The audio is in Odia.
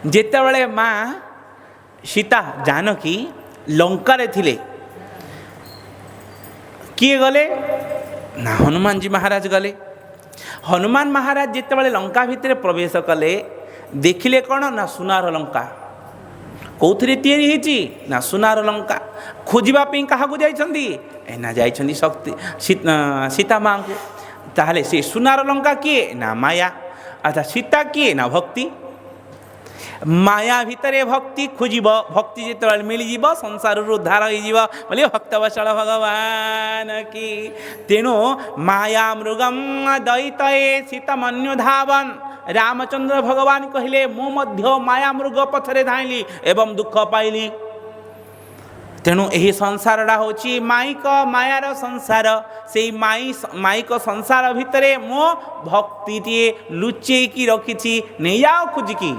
ଯେତେବେଳେ ମା ସୀତା ଜାନକୀ ଲଙ୍କାରେ ଥିଲେ, କିଏ ଗଲେ ନା ହନୁମାନଜୀ ମହାରାଜ ଗଲେ। ହନୁମାନ ମହାରାଜ ଯେତେବେଳେ ଲଙ୍କା ଭିତରେ ପ୍ରବେଶ କଲେ, ଦେଖିଲେ କ'ଣ ନା ସୁନାର ଲଙ୍କା। କେଉଁଥିରେ ତିଆରି ହେଇଛି ନା ସୁନାର ଲଙ୍କା। ଖୋଜିବା ପାଇଁ କାହାକୁ ଯାଇଛନ୍ତି ନା ଯାଇଛନ୍ତି ଶକ୍ତି ସୀତା ମାଙ୍କୁ। ତାହେଲେ ସେ ସୁନାର ଲଙ୍କା କିଏ ନା ମାୟା, ଆଚ୍ଛା ସୀତା କିଏ ନା ଭକ୍ତି। ମାୟା ଭିତରେ ଭକ୍ତି ଖୋଜିବ, ଭକ୍ତି ଯେତେବେଳେ ମିଳିଯିବ ସଂସାରରୁ ଉଦ୍ଧାର ହୋଇଯିବ ବୋଲି ଭକ୍ତବତ୍ସଳ ଭଗବାନ କି। ତେଣୁ ମାୟା ମୃଗମ୍ ଦଇତୟେ ସୀତମନ୍ୟୁ ଧାବନ। ରାମଚନ୍ଦ୍ର ଭଗବାନ କହିଲେ ମୁଁ ମଧ୍ୟ ମାୟା ମୃଗ ପଛରେ ଧାଇଁଲି ଏବଂ ଦୁଃଖ ପାଇଲି। ତେଣୁ ଏହି ସଂସାରଟା ହେଉଛି ମାଇକ ମାୟାର ସଂସାର। ସେଇ ମାଇକ ସଂସାର ଭିତରେ ମୁଁ ଭକ୍ତିଟିଏ ଲୁଚେଇକି ରଖିଛି, ନେଇଯାଅ ଖୋଜିକି।